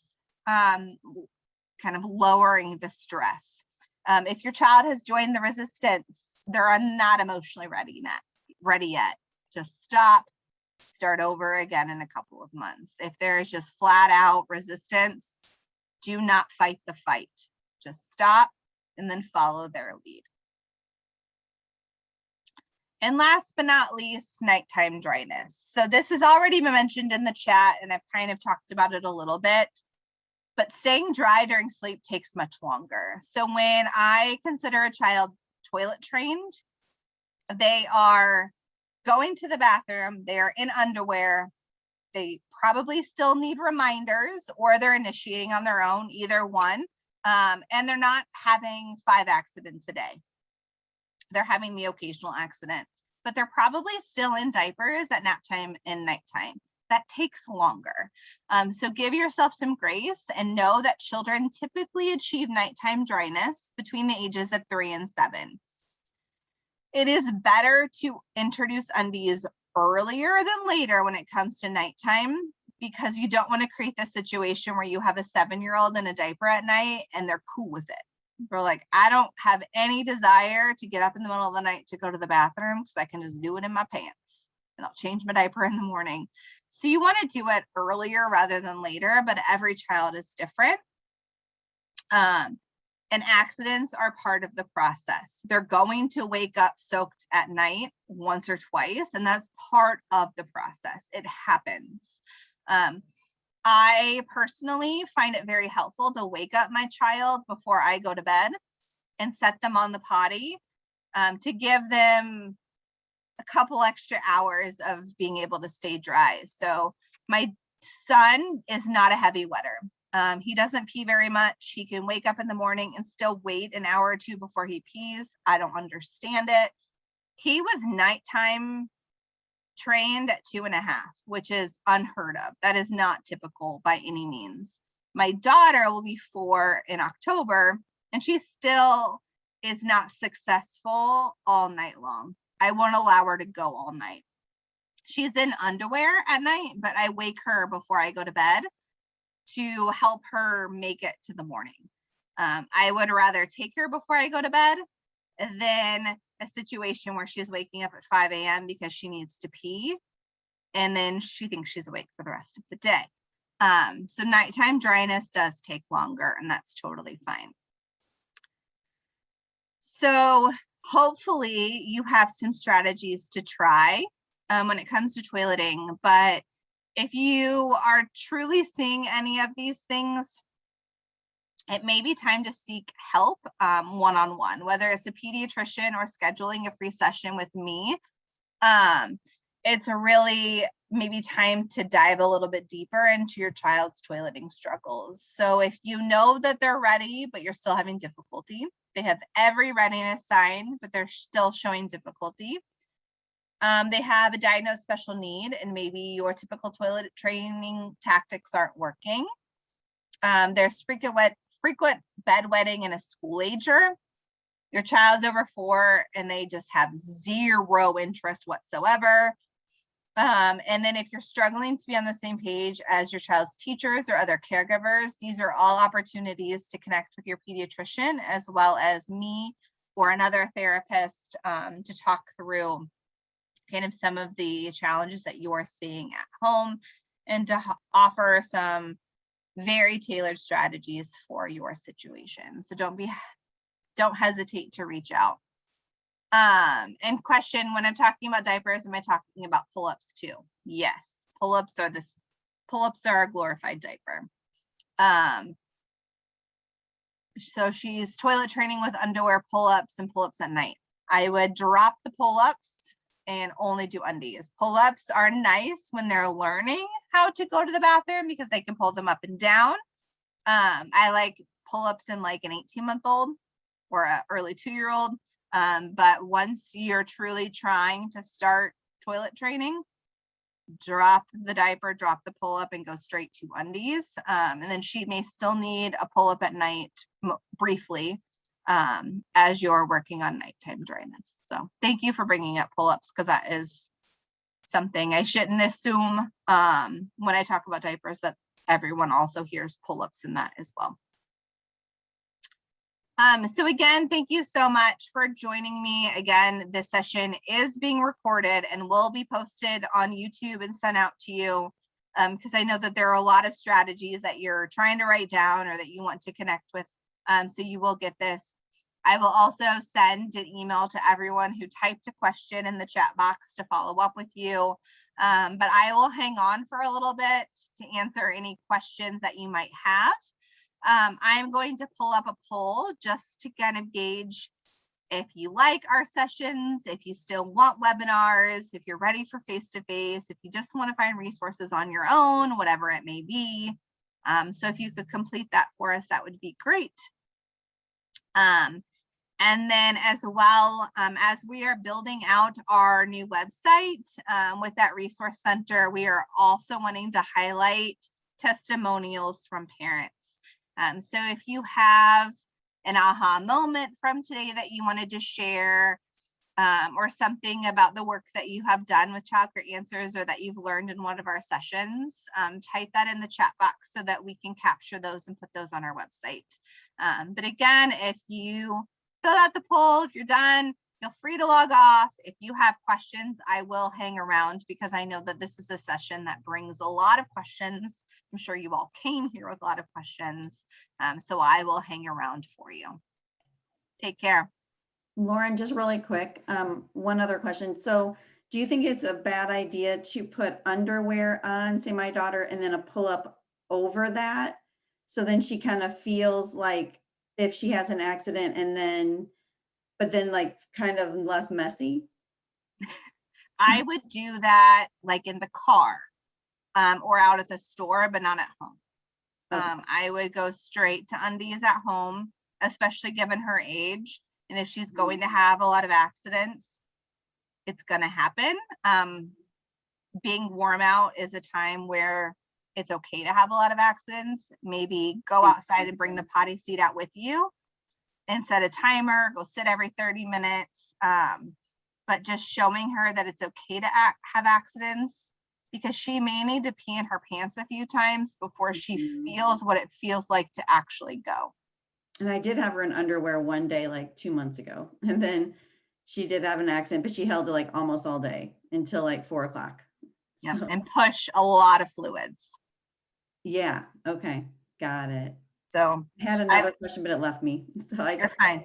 kind of lowering the stress. If your child has joined the resistance, they're not emotionally ready yet. Just stop, start over again in a couple of months. If there is just flat out resistance, do not fight the fight. Just stop and then follow their lead. And last but not least, nighttime dryness. So this has already been mentioned in the chat, and I've kind of talked about it a little bit, but staying dry during sleep takes much longer. So when I consider a child toilet trained, they are going to the bathroom, they are in underwear, they probably still need reminders, or they're initiating on their own, either one, and they're not having 5 accidents a day. They're having the occasional accident, but they're probably still in diapers at nap time and nighttime. That takes longer. So give yourself some grace and know that children typically achieve nighttime dryness between the ages of 3 and 7. It is better to introduce undies earlier than later when it comes to nighttime, because you don't want to create the situation where you have a 7-year-old in a diaper at night and they're cool with it. They're like, I don't have any desire to get up in the middle of the night to go to the bathroom because I can just do it in my pants and I'll change my diaper in the morning. So you want to do it earlier rather than later, but every child is different. And accidents are part of the process. They're going to wake up soaked at night once or twice, and that's part of the process. It happens. I personally find it very helpful to wake up my child before I go to bed and set them on the potty, to give them a couple extra hours of being able to stay dry. So my son is not a heavy wetter. He doesn't pee very much. He can wake up in the morning and still wait an hour or two before he pees. I don't understand it. He was nighttime trained at 2.5, which is unheard of. That is not typical by any means. My daughter will be 4 in October, and she still is not successful all night long. I won't allow her to go all night. She's in underwear at night, but I wake her before I go to bed to help her make it to the morning. I would rather take her before I go to bed than a situation where she's waking up at 5 a.m. because she needs to pee, and then she thinks she's awake for the rest of the day. So nighttime dryness does take longer, and that's totally fine. So hopefully you have some strategies to try when it comes to toileting, but if you are truly seeing any of these things, it may be time to seek help one-on-one, whether it's a pediatrician or scheduling a free session with me. It's really maybe time to dive a little bit deeper into your child's toileting struggles. So if you know that they're ready, but you're still having difficulty, they have every readiness sign, but they're still showing difficulty. They have a diagnosed special need, and maybe your typical toilet training tactics aren't working. There's frequent bedwetting in a school ager. Your child's over 4 and they just have zero interest whatsoever. And then if you're struggling to be on the same page as your child's teachers or other caregivers, these are all opportunities to connect with your pediatrician as well as me or another therapist to talk through kind of some of the challenges that you're seeing at home and to offer some very tailored strategies for your situation. So don't hesitate to reach out. And question, when I'm talking about diapers, am I talking about pull-ups too? Yes, pull-ups are a glorified diaper. So she's toilet training with underwear pull-ups and pull-ups at night. I would drop the pull-ups and only do undies. Pull-ups are nice when they're learning how to go to the bathroom because they can pull them up and down. I like pull-ups in like an 18-month-old or an early 2-year-old. But once you're truly trying to start toilet training, drop the diaper, drop the pull-up, and go straight to undies. And then she may still need a pull-up at night briefly as you're working on nighttime dryness. So thank you for bringing up pull-ups, because that is something I shouldn't assume when I talk about diapers that everyone also hears pull-ups in that as well. So again, thank you so much for joining me. Again, this session is being recorded and will be posted on YouTube and sent out to you because I know that there are a lot of strategies that you're trying to write down or that you want to connect with. So you will get this. I will also send an email to everyone who typed a question in the chat box to follow up with you. But I will hang on for a little bit to answer any questions that you might have. I'm going to pull up a poll just to kind of gauge if you like our sessions, if you still want webinars, if you're ready for face-to-face, if you just want to find resources on your own, whatever it may be. So if you could complete that for us, that would be great. And then as well, as we are building out our new website with that resource center, we are also wanting to highlight testimonials from parents. So if you have an aha moment from today that you wanted to share or something about the work that you have done with Child Care Answers or that you've learned in one of our sessions, type that in the chat box so that we can capture those and put those on our website. But again, if you fill out the poll, if you're done, feel free to log off. If you have questions, I will hang around because I know that this is a session that brings a lot of questions. I'm sure you all came here with a lot of questions. So I will hang around for you. Take care. Lauren, just really quick, one other question. So do you think it's a bad idea to put underwear on, say my daughter, and then a pull up over that? So then she kind of feels like if she has an accident and then, but then like kind of less messy? I would do that like in the car or out at the store, but not at home. Okay. I would go straight to undies at home, especially given her age. And if she's going to have a lot of accidents, it's going to happen. Being warm out is a time where it's okay to have a lot of accidents. Maybe go outside and bring the potty seat out with you and set a timer, go sit every 30 minutes. But just showing her that it's okay to have accidents because she may need to pee in her pants a few times before she feels what it feels like to actually go. And I did have her in underwear one day, like 2 months ago. And then she did have an accident, but she held it like almost all day until like 4 o'clock. Yep, So, and push a lot of fluids. yeah, okay, got it. So I had another question, but it left me. So you're fine. all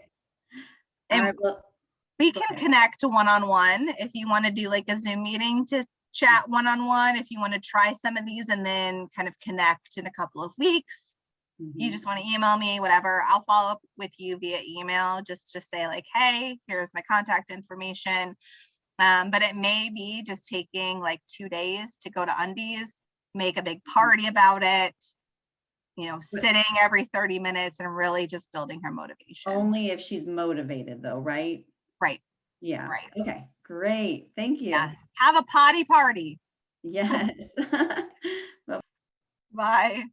And right, well, we go can ahead. connect one-on-one if you want to do like a Zoom meeting to chat one-on-one, if you want to try some of these and then kind of connect in a couple of weeks. You Mhm. just want to email me, whatever, I'll follow up with you via email just to say like, hey, here's my contact information. But it may be just taking like 2 days to go to Undies, make a big party about it, sitting every 30 minutes and really just building her motivation. Only if she's motivated though, right? Right, Yeah. right. Okay, great. Thank you. Yeah. Have a potty party. Yes. Bye.